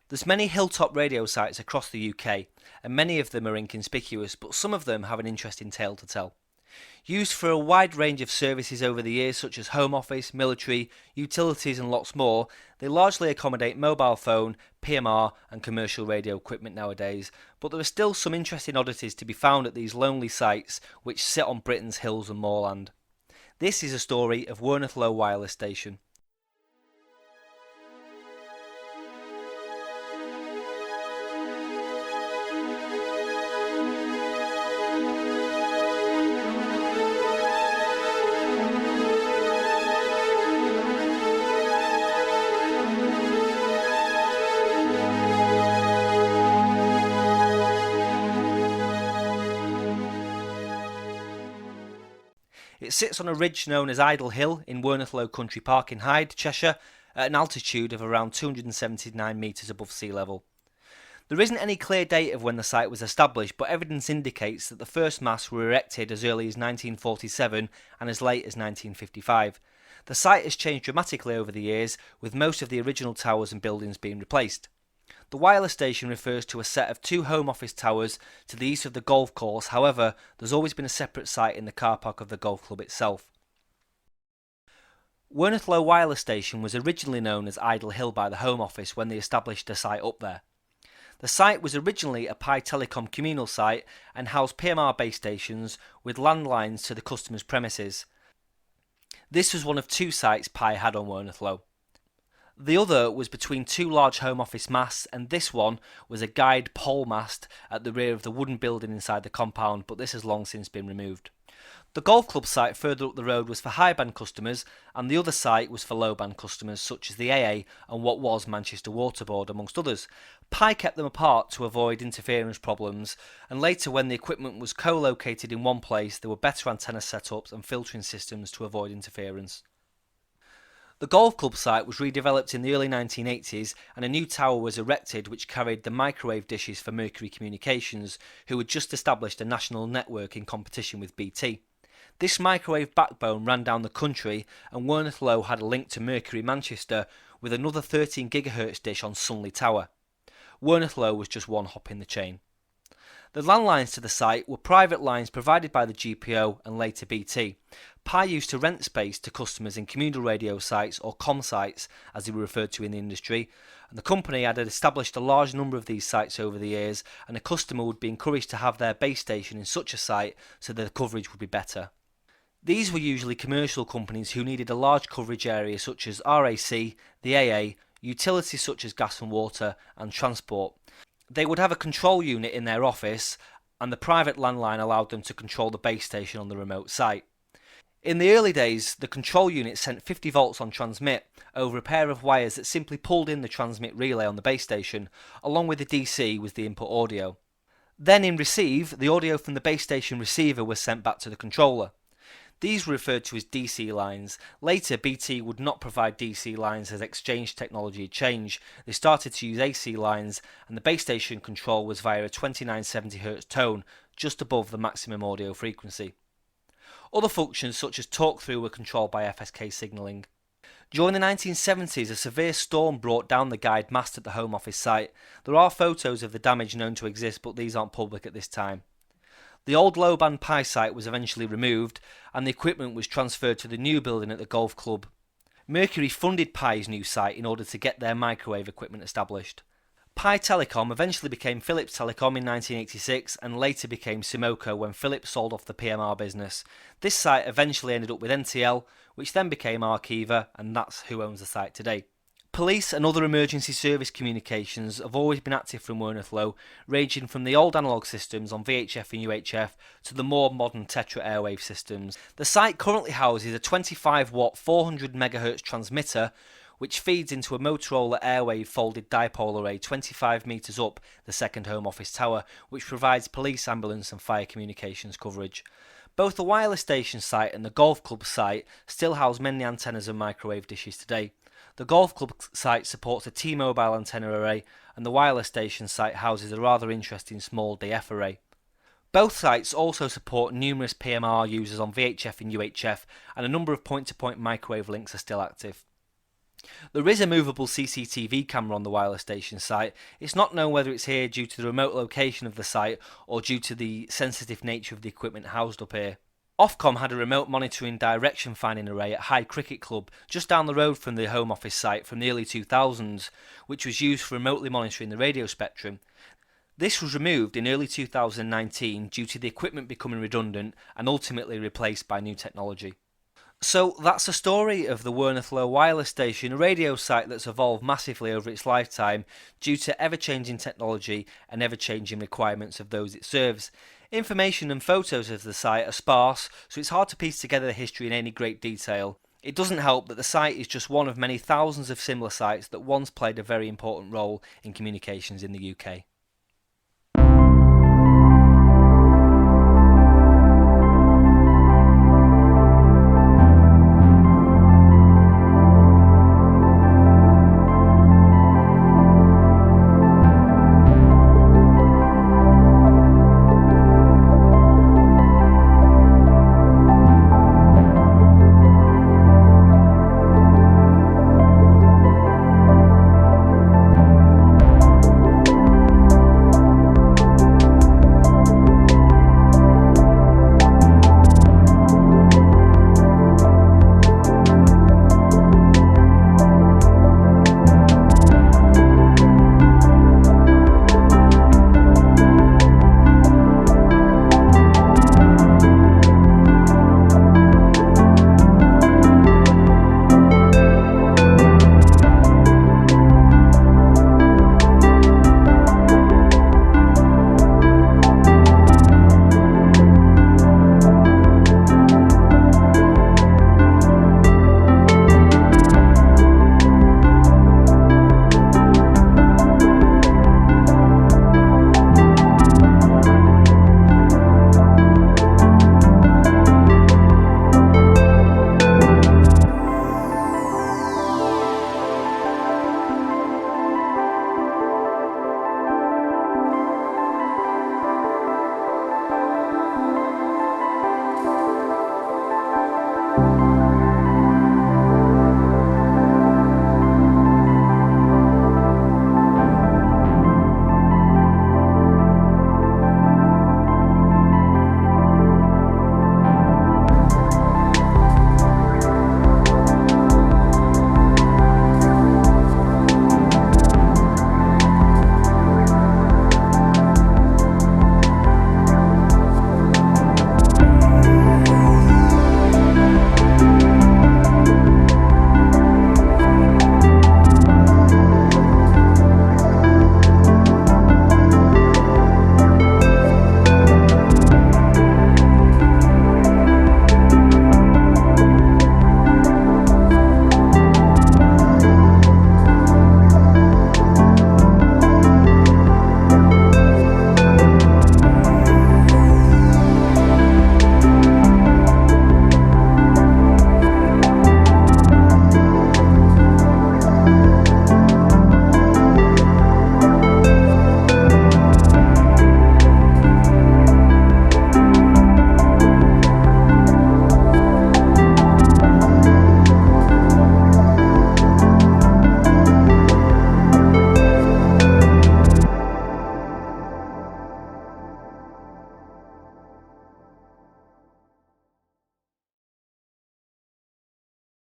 There's many hilltop radio sites across the UK, and many of them are inconspicuous, but some of them have an interesting tale to tell. Used for a wide range of services over the years, such as home office, military, utilities and lots more, they largely accommodate mobile phone, PMR and commercial radio equipment nowadays, but there are still some interesting oddities to be found at these lonely sites which sit on Britain's hills and moorland. This is a story of Werneth Low Wireless Station. It sits on a ridge known as Idle Hill in Werneth Low Country Park in Hyde, Cheshire, at an altitude of around 279 metres above sea level. There isn't any clear date of when the site was established, but evidence indicates that the first masts were erected as early as 1947 and as late as 1955. The site has changed dramatically over the years, with most of the original towers and buildings being replaced. The wireless station refers to a set of two home office towers to the east of the golf course. However, there's always been a separate site in the car park of the golf club itself. Werneth Low Wireless Station was originally known as Idle Hill by the Home Office when they established a site up there. The site was originally a Pi Telecom communal site and housed PMR base stations with landlines to the customer's premises. This was one of two sites Pi had on Werneth Low. The other was between two large home office masts, and this one was a guide pole mast at the rear of the wooden building inside the compound, but this has long since been removed. The golf club site further up the road was for high band customers, and the other site was for low band customers such as the AA and what was Manchester Waterboard, amongst others. Pi kept them apart to avoid interference problems, and later when the equipment was co-located in one place there were better antenna setups and filtering systems to avoid interference. The golf club site was redeveloped in the early 1980s and a new tower was erected which carried the microwave dishes for Mercury Communications, who had just established a national network in competition with BT. This microwave backbone ran down the country and Werneth Low had a link to Mercury Manchester with another 13 GHz dish on Sunley Tower. Werneth Low was just one hop in the chain. The landlines to the site were private lines provided by the GPO and later BT. Pi used to rent space to customers in communal radio sites or com sites as they were referred to in the industry, and the company had established a large number of these sites over the years, and a customer would be encouraged to have their base station in such a site so that the coverage would be better. These were usually commercial companies who needed a large coverage area such as RAC, the AA, utilities such as gas and water, and transport. They would have a control unit in their office, and the private landline allowed them to control the base station on the remote site. In the early days, the control unit sent 50 volts on transmit over a pair of wires that simply pulled in the transmit relay on the base station, along with the DC was the input audio. Then in receive, the audio from the base station receiver was sent back to the controller. These were referred to as DC lines. Later, BT would not provide DC lines as exchange technology had changed. They started to use AC lines, and the base station control was via a 2970 Hz tone, just above the maximum audio frequency. Other functions such as talk-through were controlled by FSK signalling. During the 1970s, a severe storm brought down the guide mast at the Home Office site. There are photos of the damage known to exist, but these aren't public at this time. The old low-band Pi site was eventually removed and the equipment was transferred to the new building at the golf club. Mercury funded Pi's new site in order to get their microwave equipment established. Pi Telecom eventually became Philips Telecom in 1986 and later became Simoco when Philips sold off the PMR business. This site eventually ended up with NTL, which then became Arqiva, and that's who owns the site today. Police and other emergency service communications have always been active from Werneth Low, ranging from the old analogue systems on VHF and UHF to the more modern Tetra Airwave systems. The site currently houses a 25 watt 400 MHz transmitter which feeds into a Motorola Airwave folded dipole array 25 metres up the second Home Office tower, which provides police, ambulance and fire communications coverage. Both the wireless station site and the golf club site still house many antennas and microwave dishes today. The golf club site supports a T-Mobile antenna array and the wireless station site houses a rather interesting small DF array. Both sites also support numerous PMR users on VHF and UHF, and a number of point-to-point microwave links are still active. There is a movable CCTV camera on the wireless station site. It's not known whether it's here due to the remote location of the site or due to the sensitive nature of the equipment housed up here. Ofcom had a remote monitoring direction finding array at Hyde Cricket Club just down the road from the Home Office site from the early 2000s, which was used for remotely monitoring the radio spectrum. This was removed in early 2019 due to the equipment becoming redundant and ultimately replaced by new technology. So that's the story of the Werneth Low Wireless Station, a radio site that's evolved massively over its lifetime due to ever-changing technology and ever-changing requirements of those it serves. Information and photos of the site are sparse, so it's hard to piece together the history in any great detail. It doesn't help that the site is just one of many thousands of similar sites that once played a very important role in communications in the UK.